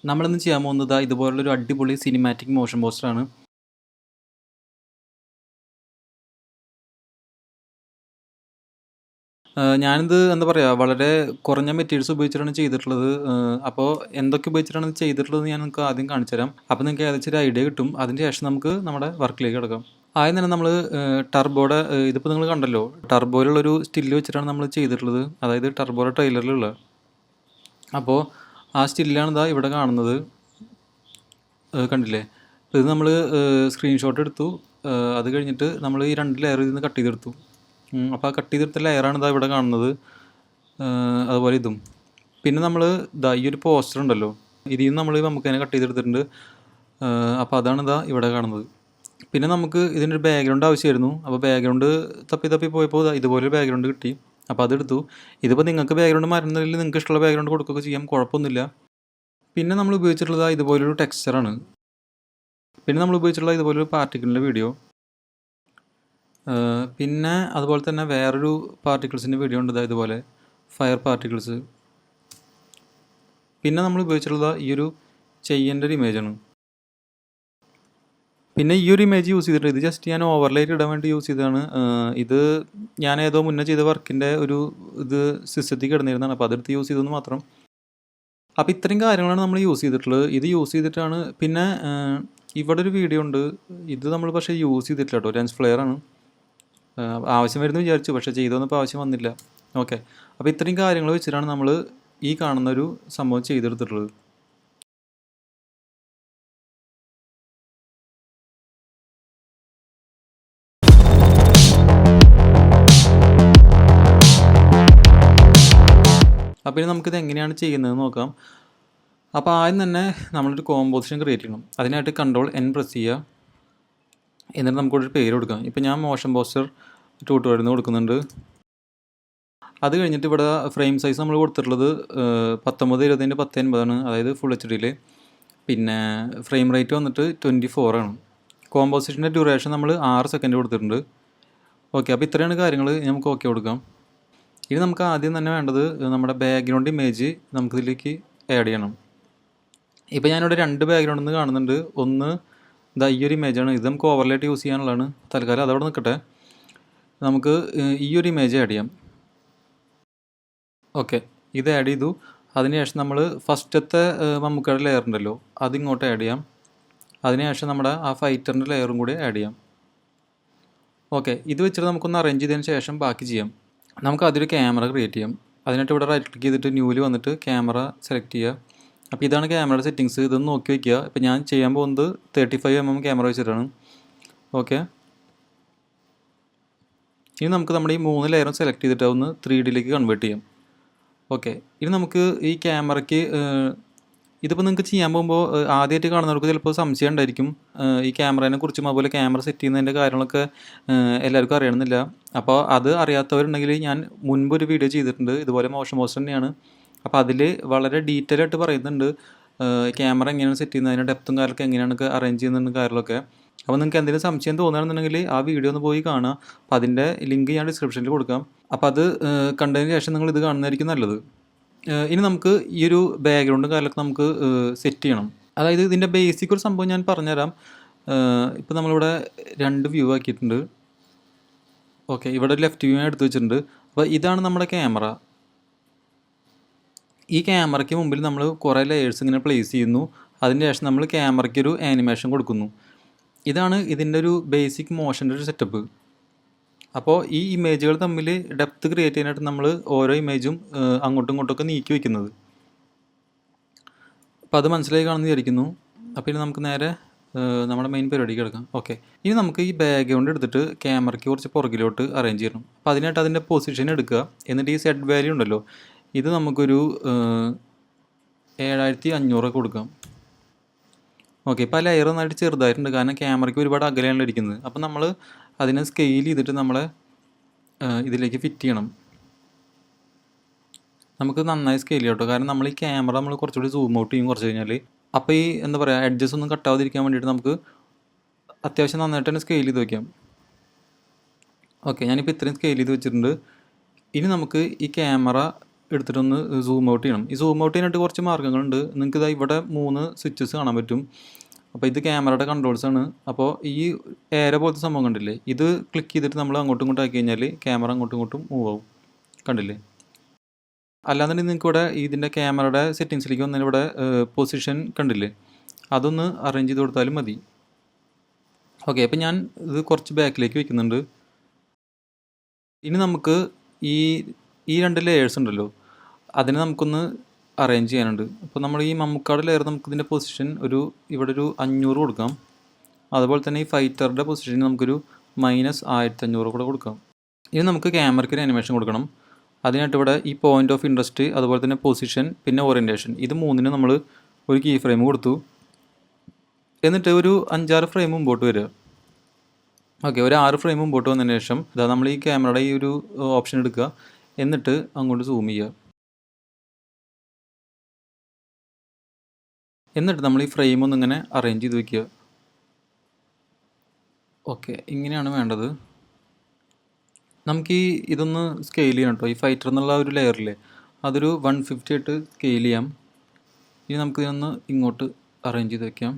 നമ്മളിന്ന് ചെയ്യാൻ പോകുന്നത് ഇതുപോലുള്ളൊരു അടിപൊളി സിനിമാറ്റിക് മോഷൻ പോസ്റ്ററാണ്. ഞാനിത് എന്താ പറയുക, വളരെ കുറഞ്ഞ മെറ്റീരിയൽസ് ഉപയോഗിച്ചിട്ടാണ് ചെയ്തിട്ടുള്ളത്. അപ്പോൾ എന്തൊക്കെ ഉപയോഗിച്ചിട്ടാണ് ഇത് ചെയ്തിട്ടുള്ളതെന്ന് ഞാൻ നിങ്ങൾക്ക് ആദ്യം കാണിച്ചു തരാം. അപ്പോൾ നിങ്ങൾക്ക് ഏകദേശം ഒരു ഐഡിയ കിട്ടും. അതിന് ശേഷം നമുക്ക് നമ്മുടെ വർക്കിലേക്ക് കിടക്കാം. ആദ്യം തന്നെ നമ്മൾ ടർബോയുടെ ഇതിപ്പോൾ നിങ്ങൾ കണ്ടല്ലോ, ടർബോയിലുള്ളൊരു സ്റ്റില്ല് വെച്ചിട്ടാണ് നമ്മൾ ചെയ്തിട്ടുള്ളത്. അതായത് ടർബോയുടെ ട്രെയിലറിലുള്ള. അപ്പോൾ ആ സ്റ്റില്ലാണ് ഇവിടെ കാണുന്നത്. കണ്ടില്ലേ? അപ്പോൾ ഇത് നമ്മൾ സ്ക്രീൻഷോട്ട് എടുത്തു. അത് കഴിഞ്ഞിട്ട് നമ്മൾ ഈ 2 ലെയർ ഇതിൽ നിന്ന് കട്ട് ചെയ്തെടുത്തു. അപ്പോൾ ആ കട്ട് ചെയ്തെടുത്ത ലെയറാണ് ഇവിടെ കാണുന്നത്. അതുപോലെ ഇതും. പിന്നെ നമ്മൾ ഈ ഒരു പോസ്റ്റർ ഉണ്ടല്ലോ, ഇതിൽ നിന്ന് നമ്മൾ നമുക്ക് തന്നെ കട്ട് ചെയ്തെടുത്തിട്ടുണ്ട്. അപ്പോൾ അതാണ് ഇവിടെ കാണുന്നത്. പിന്നെ നമുക്ക് ഇതിനൊരു ബാക്ക്ഗ്രൗണ്ട് ആവശ്യമായിരുന്നു. അപ്പോൾ ബാക്ക്ഗ്രൗണ്ട് തപ്പി പോയപ്പോൾ ഇതുപോലൊരു ബാക്ക്ഗ്രൗണ്ട് കിട്ടി. അപ്പോൾ അതെടുത്തു. ഇതിപ്പോൾ നിങ്ങൾക്ക് ബാക്ക്ഗ്രൗണ്ട് മാറുന്നതിൽ നിങ്ങൾക്ക് ഇഷ്ടമുള്ള ബാക്ക്ഗ്രൗണ്ട് കൊടുക്കുകയൊക്കെ ചെയ്യാം, കുഴപ്പമൊന്നുമില്ല. പിന്നെ നമ്മൾ ഉപയോഗിച്ചിട്ടുള്ളത് ഇതുപോലൊരു ടെക്സ്ചറാണ്. പിന്നെ നമ്മൾ ഉപയോഗിച്ചിട്ടുള്ള ഇതുപോലൊരു പാർട്ടിക്കിളിൻ്റെ വീഡിയോ. പിന്നെ അതുപോലെ തന്നെ വേറൊരു പാർട്ടിക്കിൾസിൻ്റെ വീഡിയോ ഉണ്ട് ഇതുപോലെ ഫയർ പാർട്ടിക്കിൾസ്. പിന്നെ നമ്മൾ ഉപയോഗിച്ചിട്ടുള്ളത് ഈ ഒരു ചെയ്യേണ്ട ഒരു ഇമേജാണ്. പിന്നെ ഈ ഒരു ഇമേജ് യൂസ് ചെയ്തിട്ട് ഇത് ജസ്റ്റ് ഞാൻ ഓവർലൈറ്റ് ഇടാൻ വേണ്ടി യൂസ് ചെയ്തതാണ്. ഇത് ഞാൻ ഏതോ മുന്നേ ചെയ്ത വർക്കിൻ്റെ ഒരു ഇത് സിസ്റ്റത്തിൽ കിടന്നിരുന്നതാണ്. അപ്പോൾ അതെടുത്ത് യൂസ് ചെയ്തെന്ന് മാത്രം. അപ്പോൾ ഇത്രയും കാര്യങ്ങളാണ് നമ്മൾ യൂസ് ചെയ്തിട്ടുള്ളത്. ഇത് യൂസ് ചെയ്തിട്ടാണ്. പിന്നെ ഇവിടെ ഒരു വീഡിയോ ഉണ്ട്. ഇത് നമ്മൾ പക്ഷേ യൂസ് ചെയ്തിട്ടില്ല കേട്ടോ, ലെൻസ് ഫ്ലെയർ ആണ്. ആവശ്യം വരുന്നു വിചാരിച്ചു, പക്ഷേ ചെയ്തു വന്നപ്പോൾ ആവശ്യം വന്നില്ല. ഓക്കെ, അപ്പോൾ ഇത്രയും കാര്യങ്ങൾ വെച്ചിട്ടാണ് നമ്മൾ ഈ കാണുന്നൊരു സംഭവം ചെയ്തെടുത്തിട്ടുള്ളത്. അപ്പോൾ ഇനി നമുക്കിത് എങ്ങനെയാണ് ചെയ്യുന്നതെന്ന് നോക്കാം. അപ്പോൾ ആദ്യം തന്നെ നമ്മളൊരു കോമ്പോസിഷൻ ക്രിയേറ്റ് ചെയ്യണം. അതിനായിട്ട് Ctrl+N പ്രസ് ചെയ്യുക. എന്നിട്ട് നമുക്കൊരു പേര് കൊടുക്കാം. ഇപ്പോൾ ഞാൻ മോഷൻ പോസ്റ്റർ ട്യൂട്ടോറിയൽ നിന്ന് കൊടുക്കുന്നുണ്ട്. അത് കഴിഞ്ഞിട്ട് ഇവിടെ ഫ്രെയിം സൈസ് നമ്മൾ കൊടുത്തിട്ടുള്ളത് 1920x1080 ആണ്, അതായത് ഫുൾ HD. പിന്നെ ഫ്രെയിം റേറ്റ് വന്നിട്ട് 24 ആണ്. കോമ്പോസിഷൻ്റെ ഡ്യൂറേഷൻ നമ്മൾ 6 സെക്കൻഡ് കൊടുത്തിട്ടുണ്ട്. ഓക്കെ, അപ്പോൾ ഇത്രയാണ് കാര്യങ്ങൾ. നമുക്ക് ഓക്കെ കൊടുക്കാം. ഇനി നമുക്ക് ആദ്യം തന്നെ വേണ്ടത് നമ്മുടെ ബാക്ക്ഗ്രൗണ്ട് ഇമേജ് നമുക്കിതിലേക്ക് ആഡ് ചെയ്യണം. ഇപ്പോൾ ഞാനിവിടെ 2 ബാക്ക്ഗ്രൗണ്ടിൽ നിന്ന് കാണുന്നുണ്ട്. ഒന്ന് ഈ ഒരു ഇമേജാണ്. ഇത് നമുക്ക് ഓവർലായിട്ട് യൂസ് ചെയ്യാനുള്ളതാണ്. തൽക്കാലം അതവിടെ നിൽക്കട്ടെ. നമുക്ക് ഈ ഒരു ഇമേജ് ആഡ് ചെയ്യാം. ഓക്കെ, ഇത് ആഡ് ചെയ്തു. അതിനുശേഷം നമ്മൾ ഫസ്റ്റത്തെ മമ്മൂക്കയുടെ ലെയർ ഉണ്ടല്ലോ, അതിങ്ങോട്ട് ആഡ് ചെയ്യാം. അതിനുശേഷം നമ്മുടെ ആ ഫൈറ്ററിൻ്റെ ലെയറും കൂടി ആഡ് ചെയ്യാം. ഓക്കെ, ഇത് വെച്ചിട്ട് നമുക്കൊന്ന് അറേഞ്ച് ചെയ്തതിന് ശേഷം ബാക്കി ചെയ്യാം. നമുക്ക് ആദ്യം ഒരു ക്യാമറ ക്രിയേറ്റ് ചെയ്യാം. അതിനായിട്ട് ഇവിടെ റൈറ്റ് ക്ലിക്ക് ചെയ്തിട്ട് ന്യൂവിൽ വന്നിട്ട് ക്യാമറ സെലക്ട് ചെയ്യുക. അപ്പോൾ ഇതാണ് ക്യാമറയുടെ സെറ്റിങ്സ്. ഇതൊന്ന് നോക്കി വയ്ക്കുക. ഇപ്പോൾ ഞാൻ ചെയ്യാൻ പോകുന്നത് 35mm ക്യാമറ വെച്ചിട്ടാണ്. ഓക്കെ, ഇനി നമുക്ക് നമ്മുടെ ഈ 3 ലെയറും സെലക്ട് ചെയ്തിട്ട് ഒന്ന് 3Dയിലേക്ക് കൺവേർട്ട് ചെയ്യാം. ഓക്കെ, ഇനി നമുക്ക് ഈ ക്യാമറയ്ക്ക് ഇതിപ്പോൾ നിങ്ങൾക്ക് ചെയ്യാൻ പോകുമ്പോൾ ആദ്യമായിട്ട് കാണുന്നവർക്ക് ചിലപ്പോൾ സംശയം ഉണ്ടായിരിക്കും ഈ ക്യാമറേനെ കുറിച്ചും അതുപോലെ ക്യാമറ സെറ്റ് ചെയ്യുന്നതിൻ്റെ കാര്യങ്ങളൊക്കെ എല്ലാവർക്കും അറിയണമെന്നില്ല. അപ്പോൾ അത് അറിയാത്തവരുണ്ടെങ്കിൽ ഞാൻ മുൻപൊരു വീഡിയോ ചെയ്തിട്ടുണ്ട്, ഇതുപോലെ മോഷൻ പോസ്റ്റർ തന്നെയാണ്. അപ്പോൾ അതിൽ വളരെ ഡീറ്റെയിൽ ആയിട്ട് പറയുന്നുണ്ട് ക്യാമറ എങ്ങനെയാണ് സെറ്റ് ചെയ്യുന്നത്, അതിൻ്റെ ഡെപ്തും കാര്യമൊക്കെ എങ്ങനെയാണ് അറേഞ്ച് ചെയ്യുന്നതിൻ്റെ കാര്യങ്ങളൊക്കെ. അപ്പോൾ നിങ്ങൾക്ക് എന്തെങ്കിലും സംശയം തോന്നുകയാണെന്നുണ്ടെങ്കിൽ ആ വീഡിയോ ഒന്ന് പോയി കാണുക. അപ്പോൾ അതിൻ്റെ ലിങ്ക് ഞാൻ ഡിസ്ക്രിപ്ഷനിൽ കൊടുക്കാം. അപ്പോൾ അത് കണ്ടതിന് ശേഷം നിങ്ങൾ ഇത് കാണുന്നതായിരിക്കും നല്ലത്. ഇനി നമുക്ക് ഈ ഒരു ബാക്ക്ഗ്രൗണ്ടും കാര്യമൊക്കെ നമുക്ക് സെറ്റ് ചെയ്യണം. അതായത് ഇതിൻ്റെ ബേസിക് ഒരു സംഭവം ഞാൻ പറഞ്ഞുതരാം. ഇപ്പോൾ നമ്മളിവിടെ 2 വ്യൂ ആക്കിയിട്ടുണ്ട്. ഓക്കെ, ഇവിടെ ലെഫ്റ്റ് വ്യൂ ഞാൻ എടുത്ത് വെച്ചിട്ടുണ്ട്. അപ്പോൾ ഇതാണ് നമ്മുടെ ക്യാമറ. ഈ ക്യാമറയ്ക്ക് മുമ്പിൽ നമ്മൾ കുറേ ലെയേഴ്സ് ഇങ്ങനെ പ്ലേസ് ചെയ്യുന്നു. അതിന് ശേഷം നമ്മൾ ക്യാമറയ്ക്കൊരു ആനിമേഷൻ കൊടുക്കുന്നു. ഇതാണ് ഇതിൻ്റെ ഒരു ബേസിക് മോഷൻ്റെ ഒരു സെറ്റപ്പ്. അപ്പോൾ ഈ ഇമേജുകൾ തമ്മിൽ ഡെപ്ത് ക്രിയേറ്റ് ചെയ്യാനായിട്ട് നമ്മൾ ഓരോ ഇമേജും അങ്ങോട്ടും ഇങ്ങോട്ടൊക്കെ നീക്കി വയ്ക്കുന്നത്. അപ്പോൾ അത് മനസ്സിലായി കാണുമെന്ന് വിചാരിക്കുന്നു. അപ്പോൾ ഇനി നമുക്ക് നേരെ നമ്മുടെ മെയിൻ പരിപാടിക്ക് കിടക്കാം. ഓക്കെ, ഇനി നമുക്ക് ഈ ബാക്ക്ഗ്രൗണ്ട് എടുത്തിട്ട് ക്യാമറയ്ക്ക് കുറച്ച് പുറകിലോട്ട് അറേഞ്ച് ചെയ്യണം. അപ്പോൾ അതിനായിട്ട് അതിൻ്റെ പൊസിഷൻ എടുക്കുക. എന്നിട്ട് ഈ സെറ്റ് വാല്യൂ ഉണ്ടല്ലോ, ഇത് നമുക്കൊരു 7500 കൊടുക്കാം. ഓക്കെ, ഇപ്പോൾ ആ ലെയർ നന്നായിട്ട് ചെറുതായിട്ടുണ്ട്, കാരണം ക്യാമറയ്ക്ക് ഒരുപാട് അകലെയാണ് ഇരിക്കുന്നത്. അപ്പോൾ നമ്മൾ അതിനെ സ്കെയിൽ ചെയ്തിട്ട് നമ്മളെ ഇതിലേക്ക് ഫിറ്റ് ചെയ്യണം. നമുക്ക് നന്നായി സ്കെയിൽ ചെയ്യാം കേട്ടോ, കാരണം നമ്മൾ ഈ ക്യാമറ നമ്മൾ കുറച്ചുകൂടി സൂം ഔട്ട് ചെയ്യും കുറച്ച് കഴിഞ്ഞാൽ. അപ്പോൾ ഈ എന്താ പറയുക, എഡ്ജസ് ഒന്നും കട്ടാവാതിരിക്കാൻ വേണ്ടിയിട്ട് നമുക്ക് അത്യാവശ്യം നന്നായിട്ട് തന്നെ സ്കെയിൽ ചെയ്ത് വയ്ക്കാം. ഓക്കെ, ഞാനിപ്പോൾ ഇത്രയും സ്കെയിൽ ചെയ്ത് വെച്ചിട്ടുണ്ട്. ഇനി നമുക്ക് ഈ ക്യാമറ എടുത്തിട്ടൊന്ന് സൂം ഔട്ട് ചെയ്യണം. ഈ സൂം ഔട്ട് ചെയ്യാനായിട്ട് കുറച്ച് മാർഗ്ഗങ്ങളുണ്ട്. നിങ്ങൾക്ക് ഇതാ ഇവിടെ 3 സ്വിച്ചസ് കാണാൻ പറ്റും. അപ്പോൾ ഇത് ക്യാമറയുടെ കൺട്രോൾസാണ്. അപ്പോൾ ഈ ഏര പോലത്തെ സംഭവം കണ്ടില്ലേ, ഇത് ക്ലിക്ക് ചെയ്തിട്ട് നമ്മൾ അങ്ങോട്ടും ഇങ്ങോട്ടും ആക്കി കഴിഞ്ഞാൽ ക്യാമറ അങ്ങോട്ടും ഇങ്ങോട്ടും മൂവ് ആവും. കണ്ടില്ലേ? അല്ലാന്നുണ്ടെങ്കിൽ നിങ്ങൾക്ക് ഇവിടെ ഇതിൻ്റെ ക്യാമറയുടെ സെറ്റിങ്സിലേക്ക് വന്നതിന് ഇവിടെ പൊസിഷൻ കണ്ടില്ലേ, അതൊന്ന് അറേഞ്ച് ചെയ്ത് കൊടുത്താലും മതി. ഓക്കെ, അപ്പോൾ ഞാൻ ഇത് കുറച്ച് ബാക്കിലേക്ക് വെക്കുന്നുണ്ട്. ഇനി നമുക്ക് ഈ ഈ 2 ലെയേഴ്സ് ഉണ്ടല്ലോ, അതിനെ നമുക്കൊന്ന് അറേഞ്ച് ചെയ്യാനുണ്ട്. അപ്പോൾ നമ്മൾ ഈ മമ്മൂക്കാട് ലെയർ നമുക്കിതിൻ്റെ പൊസിഷൻ ഇവിടെ ഒരു 500 കൊടുക്കാം. അതുപോലെ തന്നെ ഈ ഫൈറ്ററുടെ പൊസിഷൻ നമുക്കൊരു -1500 കൂടെ കൊടുക്കാം. ഇനി നമുക്ക് ക്യാമറയ്ക്ക് ഒരു അനിമേഷൻ കൊടുക്കണം. അതിനായിട്ട് ഇവിടെ ഈ പോയിൻ്റ് ഓഫ് ഇൻട്രസ്റ്റ്, അതുപോലെ തന്നെ പൊസിഷൻ, പിന്നെ ഓറിയൻറ്റേഷൻ, ഇത് 3നും നമ്മൾ ഒരു കീ ഫ്രെയിം കൊടുത്തു. എന്നിട്ട് ഒരു 5-6 ഫ്രെയിം മുമ്പോട്ട് വരിക. ഓക്കെ, ഒരു 6 ഫ്രെയിം മുമ്പോട്ട് വന്നതിന് ശേഷം ഇതാ നമ്മൾ ഈ ക്യാമറയുടെ ഈ ഒരു ഓപ്ഷൻ എടുക്കുക, എന്നിട്ട് അങ്ങോട്ട് സൂം ചെയ്യുക. എന്നിട്ട് നമ്മൾ ഈ ഫ്രെയിം ഒന്നിങ്ങനെ അറേഞ്ച് ചെയ്ത് വയ്ക്കുക. ഓക്കെ, ഇങ്ങനെയാണ് വേണ്ടത്. നമുക്ക് ഇതൊന്ന് സ്കെയിൽ ചെയ്യണം കേട്ടോ. ഈ ഫൈറ്റർ എന്നുള്ള ഒരു ലെയറില്ലേ, അതൊരു 150 ആയിട്ട് സ്കെയിൽ ചെയ്യാം. ഇനി നമുക്ക് ഇതൊന്ന് ഇങ്ങോട്ട് അറേഞ്ച് ചെയ്ത് വയ്ക്കാം.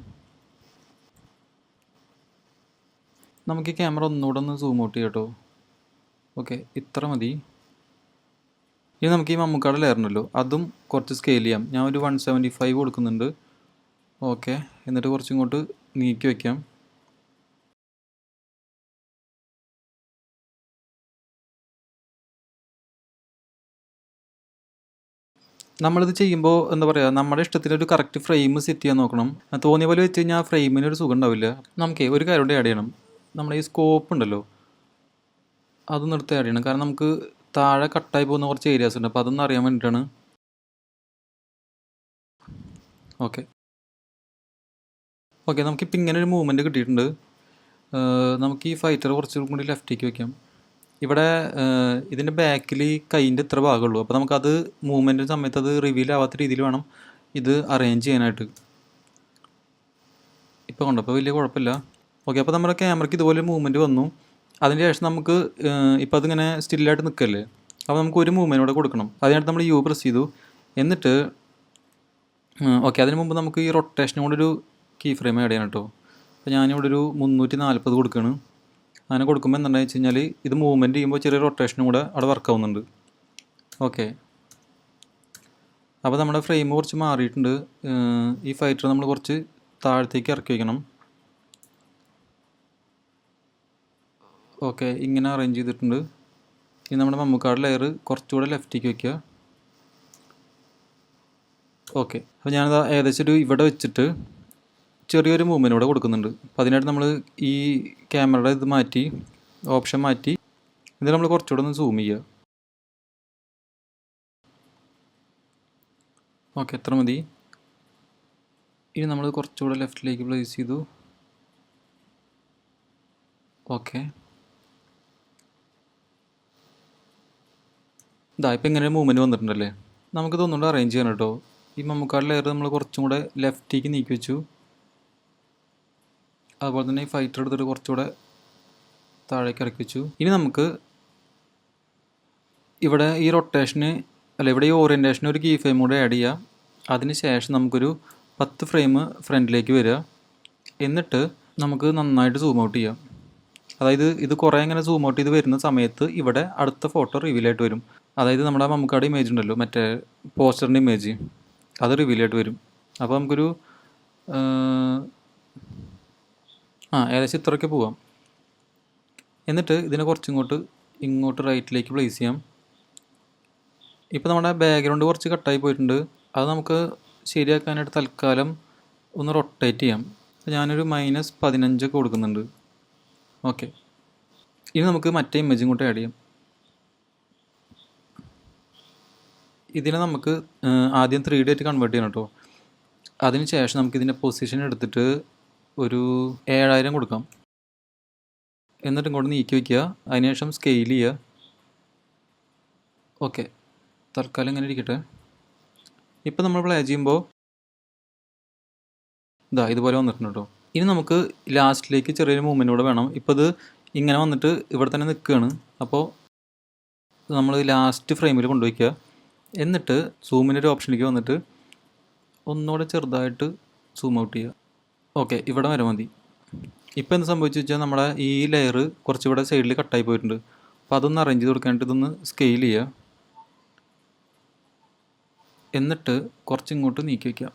നമുക്ക് ഈ ക്യാമറ ഒന്നുകൂടെ ഒന്ന് സൂം ഔട്ട് ചെയ്യാം കേട്ടോ. ഓക്കെ, ഇത്ര മതി. ഇനി നമുക്ക് ഈ മമ്മൂക്കാട് ലെയർ ഉണ്ടല്ലോ, അതും കുറച്ച് സ്കെയിൽ ചെയ്യാം. ഞാൻ ഒരു 175 കൊടുക്കുന്നുണ്ട്. ഓക്കെ, എന്നിട്ട് കുറച്ചിങ്ങോട്ട് നീക്കി വയ്ക്കാം. നമ്മളിത് ചെയ്യുമ്പോൾ എന്താ പറയുക, നമ്മുടെ ഇഷ്ടത്തിനൊരു കറക്റ്റ് ഫ്രെയിം സെറ്റ് ചെയ്യാൻ നോക്കണം. തോന്നിയ പോലെ വെച്ച് കഴിഞ്ഞാൽ ഫ്രെയിമിന് ഒരു സുഖം ഉണ്ടാവില്ല. നമുക്ക് ഒരു കാര്യം കൂടി ആഡ് ചെയ്യണം. നമ്മുടെ ഈ സ്കോപ്പ് ഉണ്ടല്ലോ, അതൊന്നും എടുത്ത് ആഡ് ചെയ്യണം. കാരണം നമുക്ക് താഴെ കട്ടായി പോകുന്ന കുറച്ച് ഏരിയാസ് ഉണ്ട്, അപ്പോൾ അതൊന്നും അറിയാൻ വേണ്ടിയിട്ടാണ്. ഓക്കെ ഓക്കെ നമുക്കിപ്പോൾ ഇങ്ങനെ ഒരു മൂവ്മെൻറ്റ് കിട്ടിയിട്ടുണ്ട്. നമുക്ക് ഈ ഫൈറ്റർ കുറച്ചും കൂടി ലെഫ്റ്റിലേക്ക് വയ്ക്കാം. ഇവിടെ ഇതിൻ്റെ ബാക്കിൽ കൈയിൻ്റെ ഇത്ര ഭാഗമുള്ളൂ. അപ്പോൾ നമുക്കത് മൂവ്മെൻറ്റ് സമയത്ത് അത് റിവീൽ ആവാത്ത രീതിയിൽ വേണം ഇത് അറേഞ്ച് ചെയ്യാനായിട്ട്. ഇപ്പോൾ കണ്ടപ്പോൾ വലിയ കുഴപ്പമില്ല. ഓക്കെ, അപ്പോൾ നമ്മുടെ ക്യാമറയ്ക്ക് ഇതുപോലെ മൂവ്മെൻറ്റ് വന്നു. അതിന് ശേഷം നമുക്ക് ഇപ്പോൾ അതിങ്ങനെ സ്റ്റില്ലായിട്ട് നിൽക്കല്ലേ, അപ്പോൾ നമുക്ക് ഒരു മൂവ്മെൻറ്റ് കൂടെ കൊടുക്കണം. അതിനായിട്ട് നമ്മൾ യു പ്രസ് ചെയ്തു. എന്നിട്ട് ഓക്കെ, അതിന് മുമ്പ് നമുക്ക് ഈ റൊട്ടേഷനും കൂടെ ഒരു കീ ഫ്രെയിം ആഡ് ചെയ്യണം കേട്ടോ. അപ്പോൾ ഞാനിവിടെ ഒരു 340 കൊടുക്കുകയാണ്. അങ്ങനെ കൊടുക്കുമ്പോൾ എന്താണെന്ന് വെച്ച് കഴിഞ്ഞാൽ ഇത് മൂവ്മെൻറ്റ് ചെയ്യുമ്പോൾ ചെറിയ റൊട്ടേഷനും കൂടെ അവിടെ വർക്ക് ആവുന്നുണ്ട്. ഓക്കെ, അപ്പോൾ നമ്മുടെ ഫ്രെയിം കുറച്ച് മാറിയിട്ടുണ്ട്. ഈ ഫൈറ്റർ നമ്മൾ കുറച്ച് താഴത്തേക്ക് ഇറക്കി വയ്ക്കണം. ഓക്കെ, ഇങ്ങനെ അറേഞ്ച് ചെയ്തിട്ടുണ്ട്. ഇനി നമ്മുടെ മമ്മൂക്കാട് ലെയർ കുറച്ചുകൂടെ ലെഫ്റ്റിലേക്ക് വയ്ക്കുക. ഓക്കെ, അപ്പോൾ ഞാനത് ഏകദേശം ഇവിടെ വെച്ചിട്ട് ചെറിയൊരു മൂവ്മെൻറ്റ് ഇവിടെ കൊടുക്കുന്നുണ്ട്. അപ്പോൾ അതിനായിട്ട് നമ്മൾ ഈ ക്യാമറയുടെ ഇത് മാറ്റി, ഓപ്ഷൻ മാറ്റി, എന്നിട്ട് നമ്മൾ കുറച്ചുകൂടെ ഒന്ന് സൂം ചെയ്യുക. ഓക്കെ, എത്ര മതി. ഇനി നമ്മൾ കുറച്ചുകൂടെ ലെഫ്റ്റിലേക്ക് പ്ലേസ് ചെയ്തു. ഓക്കെ, ഇതാ ഇപ്പോൾ ഇങ്ങനെ മൂവ്മെൻറ്റ് വന്നിട്ടുണ്ടല്ലേ. നമുക്കിത് ഒന്നുകൂടെ അറേഞ്ച് ചെയ്യണം കേട്ടോ. ഈ മമ്മൂക്കാട് ലെയർ നമ്മൾ കുറച്ചും കൂടെ ലെഫ്റ്റിലേക്ക് നീക്കി വെച്ചു. അതുപോലെ തന്നെ ഈ ഫൈറ്റർ എടുത്തിട്ട് കുറച്ചുകൂടെ താഴേക്ക് ഇറക്കി വെച്ചു. ഇനി നമുക്ക് ഇവിടെ ഈ റൊട്ടേഷന് ഇവിടെ ഈ ഓറിയൻറ്റേഷന് ഒരു കീ ഫ്രെയിം കൂടെ ആഡ് ചെയ്യുക. അതിന് ശേഷം നമുക്കൊരു 10 ഫ്രെയിം ഫ്രണ്ടിലേക്ക് വരിക. എന്നിട്ട് നമുക്ക് നന്നായിട്ട് സൂം ഔട്ട് ചെയ്യാം. അതായത് ഇത് കുറേ ഇങ്ങനെ സൂം ഔട്ട് ചെയ്ത് വരുന്ന സമയത്ത് ഇവിടെ അടുത്ത ഫോട്ടോ റിവീലായിട്ട് വരും. അതായത് നമ്മുടെ മമ്മൂക്കാട് ഇമേജ് ഉണ്ടല്ലോ, മറ്റേ പോസ്റ്ററിൻ്റെ ഇമേജ്, അത് റിവീലായിട്ട് വരും. അപ്പോൾ നമുക്കൊരു ഏകദേശം ഇത്രയൊക്കെ പോവാം. എന്നിട്ട് ഇതിനെ ഇങ്ങോട്ട് റൈറ്റിലേക്ക് പ്ലേസ് ചെയ്യാം. ഇപ്പോൾ നമ്മുടെ ബാക്ക്ഗ്രൗണ്ട് കുറച്ച് കട്ടായി പോയിട്ടുണ്ട്. അത് നമുക്ക് ശരിയാക്കാനായിട്ട് തൽക്കാലം ഒന്ന് റൊട്ടേറ്റ് ചെയ്യാം. ഞാനൊരു -15 ഒക്കെ കൊടുക്കുന്നുണ്ട്. ഓക്കെ, ഇനി നമുക്ക് മറ്റേ ഇമേജും കൂടെ ആഡ് ചെയ്യാം. ഇതിനെ നമുക്ക് ആദ്യം 3D ആയിട്ട് കൺവേർട്ട് ചെയ്യണം കേട്ടോ. അതിന് ശേഷം നമുക്കിതിൻ്റെ പൊസിഷൻ എടുത്തിട്ട് ഒരു 7000 കൊടുക്കാം. എന്നിട്ട് ഇങ്ങോട്ട് നീക്കി വയ്ക്കുക. അതിനുശേഷം സ്കെയിൽ ചെയ്യുക. ഓക്കെ, തൽക്കാലം ഇങ്ങനെ ഇരിക്കട്ടെ. ഇപ്പോൾ നമ്മൾ പ്ലേ ചെയ്യുമ്പോൾ ഇതുപോലെ വന്നിട്ടുണ്ട് കേട്ടോ. ഇനി നമുക്ക് ലാസ്റ്റിലേക്ക് ചെറിയൊരു മൂവ്മെൻറ്റ് കൂടെ വേണം. ഇപ്പോൾ ഇത് ഇങ്ങനെ വന്നിട്ട് ഇവിടെ തന്നെ നിൽക്കുകയാണ്. അപ്പോൾ നമ്മൾ ലാസ്റ്റ് ഫ്രെയിമിൽ കൊണ്ടുവയ്ക്കുക. എന്നിട്ട് സൂമിൻ്റെ ഒരു ഓപ്ഷനിലേക്ക് വന്നിട്ട് ഒന്നുകൂടെ ചെറുതായിട്ട് സൂം ഔട്ട് ചെയ്യുക. ഓക്കെ, ഇവിടെ വരെ മതി. ഇപ്പോൾ എന്ത് സംഭവിച്ചു വെച്ചാൽ നമ്മുടെ ഈ ലെയർ കുറച്ചുകൂടെ സൈഡിൽ കട്ടായി പോയിട്ടുണ്ട്. അപ്പോൾ അതൊന്ന് അറേഞ്ച് ചെയ്ത് കൊടുക്കാനായിട്ട് ഇതൊന്ന് സ്കെയിൽ ചെയ്യുക. എന്നിട്ട് കുറച്ചിങ്ങോട്ട് നീക്കി വയ്ക്കുക.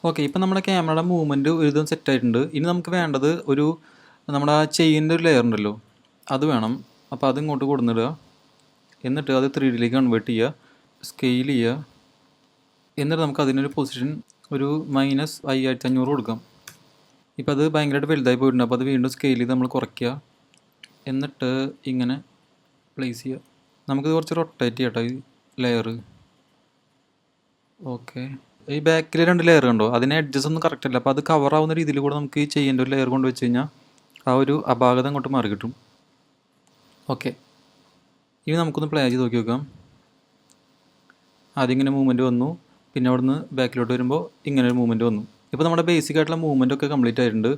ഓക്കെ, ഇപ്പം നമ്മുടെ ക്യാമറയുടെ മൂവ്മെൻറ്റ് ഒരു വിധം സെറ്റായിട്ടുണ്ട്. ഇനി നമുക്ക് വേണ്ടത് നമ്മുടെ ആ ചെയിൻ്റെ ഒരു ലെയർ ഉണ്ടല്ലോ, അത് വേണം. അപ്പോൾ അതിങ്ങോട്ട് കൊടുന്നിടുക. എന്നിട്ട് അത് 3D കൺവേർട്ട് ചെയ്യുക, സ്കെയിൽ ചെയ്യുക. എന്നിട്ട് നമുക്ക് അതിനൊരു പൊസിഷൻ ഒരു -5500 കൊടുക്കാം. ഇപ്പോൾ അത് ഭയങ്കരമായിട്ട് വലുതായി പോയിട്ടുണ്ട്. അപ്പോൾ അത് വീണ്ടും സ്കെയിൽ ചെയ്ത് നമ്മൾ കുറയ്ക്കുക. എന്നിട്ട് ഇങ്ങനെ പ്ലേസ് ചെയ്യുക. നമുക്കിത് കുറച്ച് റൊട്ടേറ്റ് ചെയ്യട്ടോ ഈ ലെയർ. ഓക്കെ, ഈ ബാക്കിൽ 2 ലെയർ കണ്ടോ, അതിന് എഡ്ജസ് ഒന്നും കറക്റ്റ് അല്ല. അപ്പോൾ അത് കവർ ആവുന്ന രീതിയിൽ കൂടെ നമുക്ക് ഈ ചെയ്യേണ്ട ഒരു ലെയർ കൊണ്ട് വെച്ച് കഴിഞ്ഞാൽ ആ ഒരു അപാകത അങ്ങോട്ട് മാറി കിട്ടും. ഓക്കെ, ഇനി നമുക്കൊന്ന് പ്ലേ ചെയ്ത് നോക്കി നോക്കാം. ആദ്യം ഇങ്ങനെ മൂവ്മെൻറ്റ് വന്നു, പിന്നെ അവിടുന്ന് ബാക്കിലോട്ട് വരുമ്പോൾ ഇങ്ങനെ ഒരു മൂവ്മെൻറ്റ് വന്നു. ഇപ്പോൾ നമ്മുടെ ബേസിക് ആയിട്ടുള്ള മൂവ്മെൻ്റ് ഒക്കെ കംപ്ലീറ്റ് ആയിട്ടുണ്ട്.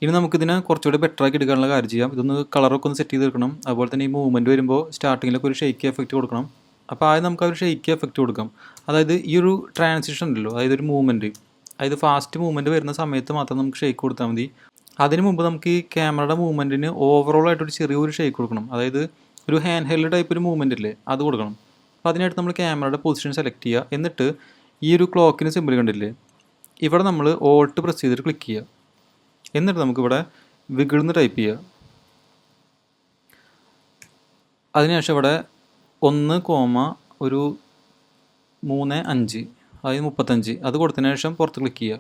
ഇനി നമുക്കിതിനെ കുറച്ചുകൂടി ബെറ്റർ ആക്കി എടുക്കാനുള്ള കാര്യം ചെയ്യാം. ഇതൊന്ന് കളറൊക്കെ ഒന്ന് സെറ്റ് ചെയ്ത് എടുക്കണം. അതുപോലെ തന്നെ ഈ മൂവ്മെൻറ്റ് വരുമ്പോൾ സ്റ്റാർട്ടിങ്ങിലൊക്കെ ഒരു ഷെയ്ക്കി എഫക്റ്റ് കൊടുക്കണം. അപ്പോൾ ആദ്യം നമുക്ക് ആ ഒരു ഷെയ്ക്കി എഫക്റ്റ് കൊടുക്കാം. അതായത് ഈ ഒരു ട്രാൻസിഷൻ ഉണ്ടല്ലോ, അതായത് ഒരു മൂവ്മെൻറ്റ്, അതായത് ഫാസ്റ്റ് മൂവ്മെൻറ്റ് വരുന്ന സമയത്ത് മാത്രം നമുക്ക് ഷെയ്ക്ക് കൊടുത്താൽ മതി. അതിന് മുമ്പ് നമുക്ക് ഈ ക്യാമറയുടെ മൂവ്മെൻറ്റിന് ഓവറോൾ ആയിട്ടൊരു ചെറിയൊരു ഷെയ്ക്ക് കൊടുക്കണം. അതായത് ഒരു ഹാൻഡ് ഹെൽഡ് ടൈപ്പ് ഒരു മൂവ്മെൻറ്റ് ഇല്ലേ, അത് കൊടുക്കണം. അപ്പോൾ അതിനായിട്ട് നമ്മൾ ക്യാമറയുടെ പൊസിഷൻ സെലക്ട് ചെയ്യുക. എന്നിട്ട് ഈ ഒരു ക്ലോക്കിന് സിമ്പിൾ കണ്ടില്ലേ, ഇവിടെ നമ്മൾ ഓൾട്ട് പ്രസ് ചെയ്തിട്ട് ക്ലിക്ക് ചെയ്യുക. എന്നിട്ട് നമുക്കിവിടെ വിഗിൾന്ന് ടൈപ്പ് ചെയ്യുക. അതിനുശേഷം ഇവിടെ 1,35 അതായത് 35 അത് കൊടുത്തതിന് ശേഷം പുറത്ത് ക്ലിക്ക് ചെയ്യുക.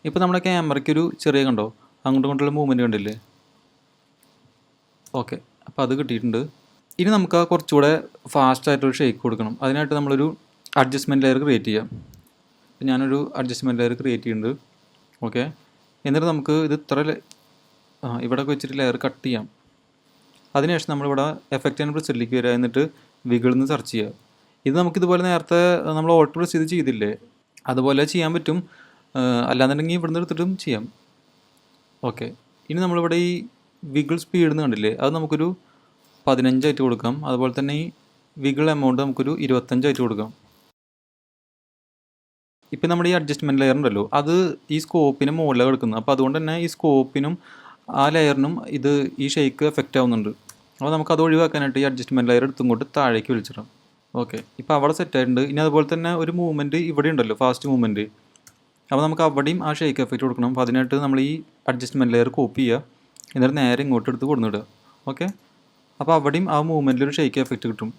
ഇപ്പോൾ നമ്മുടെ ക്യാമറയ്ക്കൊരു ചെറിയ കണ്ടോ അങ്ങോട്ടും ഇങ്ങോട്ടുള്ള മൂവ്മെൻറ്റ് കണ്ടില്ലേ. ഓക്കെ, അപ്പോൾ അത് കിട്ടിയിട്ടുണ്ട്. ഇനി നമുക്ക് ആ കുറച്ചുകൂടെ ഫാസ്റ്റായിട്ടൊരു ഷേക്ക് കൊടുക്കണം. അതിനായിട്ട് നമ്മളൊരു അഡ്ജസ്റ്റ്മെൻറ്റ് ലെയർ ക്രിയേറ്റ് ചെയ്യാം. അപ്പോൾ ഞാനൊരു അഡ്ജസ്റ്റ്മെൻറ്റ് ലെയർ ക്രിയേറ്റ് ചെയ്യുന്നുണ്ട്. ഓക്കെ, എന്നിട്ട് നമുക്ക് ഇത് ഇവിടെ വെച്ചിട്ട് ലെയർ കട്ട് ചെയ്യാം. അതിനുശേഷം നമ്മളിവിടെ എഫക്റ്റ് ആൻഡ് പ്രിസെറ്റിലേക്ക് വരിക. എന്നിട്ട് വിഗിൾന്ന് സെർച്ച് ചെയ്യുക. ഇത് നമുക്കിതുപോലെ നേരത്തെ നമ്മൾ ഓൾട്ട് പ്രസ് ചെയ്ത് ചെയ്തില്ലേ, അതുപോലെ ചെയ്യാൻ പറ്റും. അല്ലാന്നുണ്ടെങ്കിൽ ഇവിടുന്ന് എടുത്തിട്ടും ചെയ്യാം. ഓക്കെ, ഇനി നമ്മളിവിടെ ഈ വിഗിൾ സ്പീഡ് എന്ന് കണ്ടില്ലേ, അത് നമുക്കൊരു 15 ആയിട്ട് കൊടുക്കാം. അതുപോലെ തന്നെ ഈ വിഗിൾ എമൗണ്ട് നമുക്കൊരു 25 ആയിട്ട് കൊടുക്കാം. ഇപ്പം നമ്മുടെ ഈ അഡ്ജസ്റ്റ്മെൻറ്റ് ലെയർ ഉണ്ടല്ലോ, അത് ഈ സ്കോപ്പിന് മുകളിലാണ് കിടക്കുന്നത്. അപ്പോൾ അതുകൊണ്ട് തന്നെ ഈ സ്കോപ്പിനും ആ ലെയറിനും ഈ ഷെയ്ക്ക് എഫക്റ്റ് ആവുന്നുണ്ട്. അപ്പോൾ നമുക്ക് അത് ഒഴിവാക്കാനായിട്ട് ഈ അഡ്ജസ്റ്റ്മെൻറ്റ് ലെയർ എടുത്തുകൊണ്ട് താഴേക്ക് വലിച്ചിടാം. ഓക്കെ, ഇപ്പോൾ അവിടെ സെറ്റ് ആയിട്ടുണ്ട്. ഇനി അതുപോലെ തന്നെ ഒരു മൂവ്മെൻറ്റ് ഇവിടെ ഉണ്ടല്ലോ, ഫാസ്റ്റ് മൂവ്മെൻറ്റ്. അപ്പോൾ നമുക്ക് അവിടെയും ആ ഷെയ്ക്ക് എഫക്റ്റ് കൊടുക്കണം. അപ്പോൾ അതിനായിട്ട് നമ്മൾ ഈ അഡ്ജസ്റ്റ്മെൻറ്റ് ലെയർ കോപ്പി ചെയ്യുക. എന്നിട്ട് നേരെ ഇങ്ങോട്ട് എടുത്ത് കൊടുന്നിടുക. ഓക്കെ, അപ്പോൾ അവിടെയും ആ മൂവ്മെൻറ്റിൽ ഒരു ഷെയ്ക്ക് എഫക്റ്റ് കിട്ടും.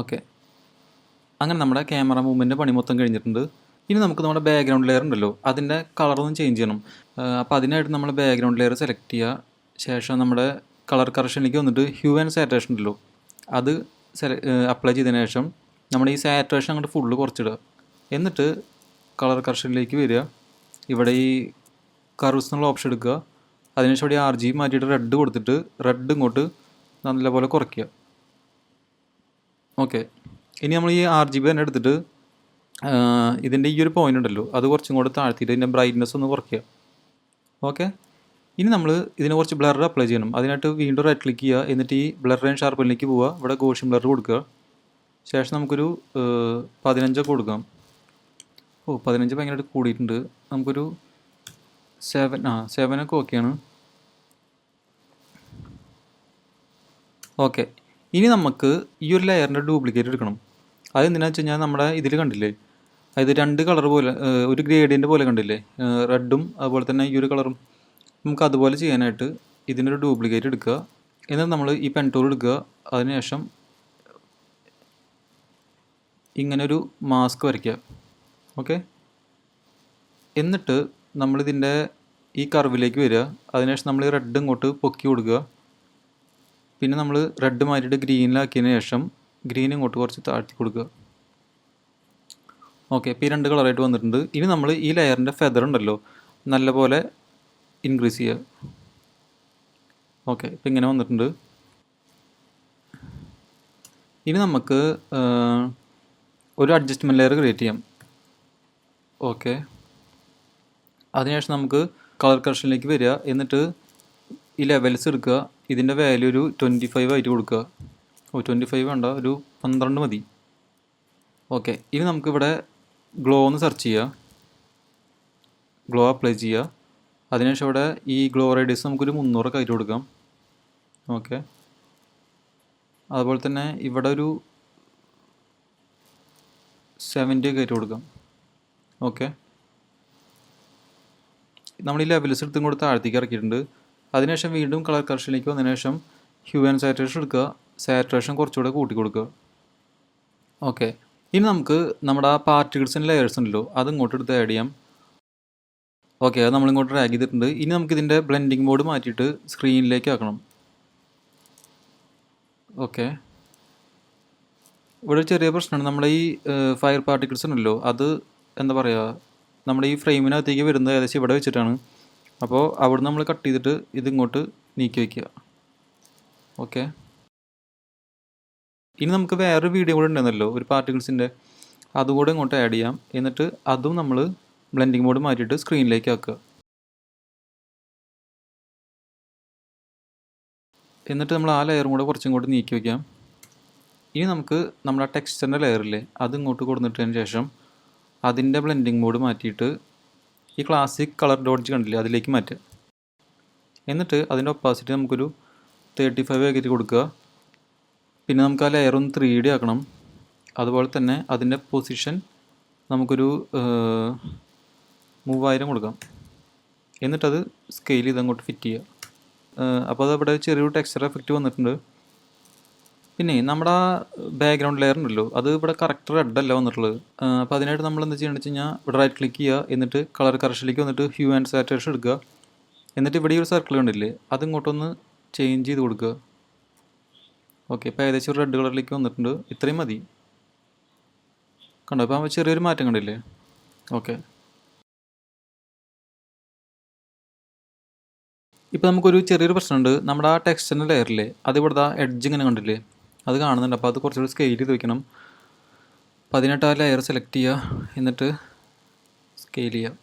ഓക്കെ, അങ്ങനെ നമ്മുടെ ക്യാമറ മൂവ്മെൻറ്റ് പണി മൊത്തം കഴിഞ്ഞിട്ടുണ്ട്. ഇനി നമുക്ക് നമ്മുടെ ബാക്ക്ഗ്രൗണ്ട് ലെയർ ഉണ്ടല്ലോ, അതിൻ്റെ കളറൊന്നും ചേഞ്ച് ചെയ്യണം. അപ്പോൾ അതിനായിട്ട് നമ്മൾ ബാക്ക്ഗ്രൗണ്ട് ലെയർ സെലക്ട് ചെയ്യുക. ശേഷം നമ്മുടെ കളർ കറക്ഷനിലേക്ക് വന്നിട്ട് ഹ്യൂ ആൻഡ് സാറ്റുറേഷൻ ഉണ്ടല്ലോ, അത് അപ്ലൈ ചെയ്തതിന് ശേഷം നമ്മുടെ ഈ സാറ്റുറേഷൻ അങ്ങോട്ട് ഫുള്ള് കുറച്ചിടുക. എന്നിട്ട് കളർ കറക്ഷനിലേക്ക് വരിക. ഇവിടെ ഈ കർവ്സ് എന്നുള്ള ഓപ്ഷൻ എടുക്കുക. അതിനുശേഷം ഇവിടെ RGB മാറ്റിയിട്ട് റെഡ് കൊടുത്തിട്ട് റെഡ് ഇങ്ങോട്ട് നല്ലപോലെ കുറയ്ക്കുക. ഓക്കെ, ഇനി നമ്മൾ ഈ RGB തന്നെ എടുത്തിട്ട് ഇതിൻ്റെ ഈ ഒരു പോയിൻ്റ് ഉണ്ടല്ലോ, അത് കുറച്ചും കൂടെ താഴ്ത്തിയിട്ട് ഇതിൻ്റെ ബ്രൈറ്റ്നസ് ഒന്ന് കുറയ്ക്കുക. ഓക്കെ, ഇനി നമ്മൾ ഇതിനെ കുറച്ച് ബ്ലർ അപ്ലൈ ചെയ്യണം. അതിനായിട്ട് വീണ്ടും റൈറ്റ് ക്ലിക്ക് ചെയ്യുക. എന്നിട്ട് ഈ ബ്ലർ ആൻഡ് ഷാർപ്പനിലേക്ക് പോവുക. ഇവിടെ ഗോഷ്യൻ ബ്ലർ കൊടുക്കുക. ശേഷം നമുക്കൊരു 15 കൊടുക്കാം. 15 ഭയങ്കരമായിട്ട് കൂടിയിട്ടുണ്ട്. നമുക്കൊരു 7 ഒക്കെ ഓക്കെയാണ്. ഓക്കെ, ഇനി നമുക്ക് ഈ ഒരു ലെയറിൻ്റെ ഡ്യൂപ്ലിക്കേറ്റ് എടുക്കണം. അതെന്തിനാണെന്ന് വെച്ച് കഴിഞ്ഞാൽ നമ്മുടെ ഇതിൽ കണ്ടില്ലേ, അതായത് 2 കളർ പോലെ ഒരു ഗ്രേഡിയൻ്റ് പോലെ കണ്ടില്ലേ, റെഡും അതുപോലെ തന്നെ ഈ ഒരു കളറും. നമുക്ക് അതുപോലെ ചെയ്യാനായിട്ട് ഇതിനൊരു ഡ്യൂപ്ലിക്കേറ്റ് എടുക്കുക. എന്നിട്ട് നമ്മൾ ഈ പെൻ ടൂൾ എടുക്കുക. അതിനുശേഷം ഇങ്ങനൊരു മാസ്ക് വരയ്ക്കുക. ഓക്കെ, എന്നിട്ട് നമ്മളിതിൻ്റെ ഈ കർവിലേക്ക് വരിക. അതിനുശേഷം നമ്മൾ ഈ റെഡ് ഇങ്ങോട്ട് പൊക്കി കൊടുക്കുക. പിന്നെ നമ്മൾ റെഡ് മാറ്റിയിട്ട് ഗ്രീനിലാക്കിയതിന് ശേഷം ഗ്രീൻ ഇങ്ങോട്ട് കുറച്ച് താഴ്ത്തി കൊടുക്കുക. ഓക്കെ, ഇപ്പോൾ ഈ 2 കളറായിട്ട് വന്നിട്ടുണ്ട്. ഇനി നമ്മൾ ഈ ലെയറിൻ്റെ ഫെദർ ഉണ്ടല്ലോ, നല്ലപോലെ ഇൻക്രീസ് ചെയ്യുക. ഓക്കെ, ഇപ്പോൾ ഇങ്ങനെ വന്നിട്ടുണ്ട്. ഇനി നമുക്ക് ഒരു അഡ്ജസ്റ്റ്മെൻറ്റ് ലെയർ ക്രിയേറ്റ് ചെയ്യാം. ഓക്കെ, അതിനുശേഷം നമുക്ക് കളർ കറക്ഷനിലേക്ക് വരിക. എന്നിട്ട് ഈ ലെവൽസ് എടുക്കുക. ഇതിൻ്റെ വാല്യൂ ഒരു 25 ആയിട്ട് കൊടുക്കുക. 25 വേണ്ട, ഒരു 12 മതി. ഓക്കെ, ഇനി നമുക്കിവിടെ ഗ്ലോ ഒന്ന് സെർച്ച് ചെയ്യുക, ഗ്ലോ അപ്ലൈ ചെയ്യുക. അതിനുശേഷം ഇവിടെ ഈ ഗ്ലോ റേഡിയസ് നമുക്കൊരു 300 കയറ്റി കൊടുക്കാം. ഓക്കെ, അതുപോലെ തന്നെ ഇവിടെ ഒരു 70 കയറ്റി കൊടുക്കാം. ഓക്കെ, നമ്മൾ ഈ ലെവൽസ് എടുത്തും കൂടെ താഴത്തേക്ക് ഇറക്കിയിട്ടുണ്ട്. അതിനുശേഷം വീണ്ടും കളർ കറക്ഷനിലേക്ക് വന്നതിന് ശേഷം ഹ്യൂ ആൻഡ് സാറ്റുറേഷൻ എടുക്കുക, സാറ്റുറേഷൻ കുറച്ചുകൂടെ കൂട്ടി കൊടുക്കുക. ഓക്കെ, ഇനി നമുക്ക് നമ്മുടെ ആ പാർട്ടിക്കിൾസിൻ്റെ ലെയേഴ്സ് ഉണ്ടല്ലോ അത് ഇങ്ങോട്ട് എടുത്ത് ആഡ് ചെയ്യാം. ഓക്കെ, അത് നമ്മളിങ്ങോട്ട് ഡ്രാഗ് ചെയ്തിട്ടുണ്ട്. ഇനി നമുക്കിതിൻ്റെ ബ്ലെൻഡിങ് മോഡ് മാറ്റിയിട്ട് സ്ക്രീനിലേക്ക് ആക്കണം. ഓക്കെ, ഇവിടെ ഒരു ചെറിയ പ്രശ്നമാണ്. നമ്മുടെ ഈ ഫയർ പാർട്ടിക്കിൾസ് ഉണ്ടല്ലോ അത് എന്താ പറയുക, നമ്മുടെ ഈ ഫ്രെയിമിനകത്തേക്ക് വരുന്നത് ഏകദേശം ഇവിടെ വെച്ചിട്ടാണ്. അപ്പോൾ അവിടെ നമ്മൾ കട്ട് ചെയ്തിട്ട് ഇതിങ്ങോട്ട് നീക്കി വയ്ക്കുക. ഓക്കെ, ഇനി നമുക്ക് വേറൊരു വീഡിയോ കൂടെ ഉണ്ടെന്നല്ലോ ഒരു പാർട്ടിക്കിൾസിൻ്റെ, അതുകൂടെ ഇങ്ങോട്ട് ആഡ് ചെയ്യാം. എന്നിട്ട് അതും നമ്മൾ ബ്ലെൻഡിങ് മോഡ് മാറ്റിയിട്ട് സ്ക്രീനിലേക്ക് ആക്കുക. എന്നിട്ട് നമ്മൾ ആ ലെയറും കൂടെ കുറച്ചും കൂടി നീക്കി വയ്ക്കാം. ഇനി നമുക്ക് നമ്മുടെ ടെക്സ്ചറിൻ്റെ ലെയറില്ലേ അത് ഇങ്ങോട്ട് കൊടുത്തിട്ടതിന് ശേഷം അതിൻ്റെ ബ്ലെൻഡിങ് മോഡ് മാറ്റിയിട്ട് ഈ ക്ലാസിക് കളർ ഡോഡ്ജ് കണ്ടില്ലേ അതിലേക്ക് മാറ്റുക. എന്നിട്ട് അതിൻ്റെ ഒപ്പാസിറ്റി നമുക്കൊരു 35 ആക്കിയിട്ട് കൊടുക്കുക. പിന്നെ നമുക്ക് ആ ലെയർ ഒന്ന് 3D ആക്കണം. അതുപോലെ തന്നെ അതിൻ്റെ പൊസിഷൻ നമുക്കൊരു 3000 കൊടുക്കാം. എന്നിട്ടത് സ്കെയിൽ ചെയ്ത് അങ്ങോട്ട് ഫിറ്റ് ചെയ്യുക. അപ്പോൾ അതവിടെ ചെറിയൊരു ടെക്സ്ചർ എഫക്റ്റ് വന്നിട്ടുണ്ട്. പിന്നെ നമ്മുടെ ആ ബാക്ക്ഗ്രൗണ്ട് ലെയർ ഉണ്ടല്ലോ അത് ഇവിടെ കറക്റ്റ് റെഡ് അല്ല വന്നിട്ടുള്ളത്. അപ്പോൾ അതിനായിട്ട് നമ്മൾ എന്താ ചെയ്യണമെന്ന് വെച്ച് കഴിഞ്ഞാൽ ഇവിടെ റൈറ്റ് ക്ലിക്ക് ചെയ്യുക, എന്നിട്ട് കളർ കറക്ഷനിലേക്ക് വന്നിട്ട് ഹ്യൂ ആൻഡ് സാറ്റുറേഷൻ എടുക്കുക. എന്നിട്ട് ഇവിടെ ഒരു സർക്കിൾ കണ്ടില്ലേ അതിങ്ങോട്ടൊന്ന് ചേഞ്ച് ചെയ്ത് കൊടുക്കുക. ഓക്കെ, ഇപ്പോൾ ഏകദേശം ഒരു റെഡ് കളറിലേക്ക് വന്നിട്ടുണ്ട്. ഇത്രയും മതി. കണ്ടോ, അപ്പോൾ ചെറിയൊരു മാറ്റം കണ്ടില്ലേ. ഓക്കെ, ഇപ്പോൾ നമുക്കൊരു ചെറിയൊരു പ്രശ്നമുണ്ട്. നമ്മുടെ ആ ടെക്സ്ചറിൻ്റെ ലെയറില്ലേ അത് ഇവിടുത്തെ ആ എഡ്ജ് ഇങ്ങനെ കണ്ടില്ലേ അത് കാണുന്നുണ്ട്. അപ്പോൾ അത് കുറച്ചുകൂടി സ്കെയിൽ ചെയ്ത് വയ്ക്കണം. അപ്പോൾ അതിനായിട്ട് ആ ലെയർ സെലക്ട് ചെയ്യുക, എന്നിട്ട് സ്കെയിൽ ചെയ്യുക.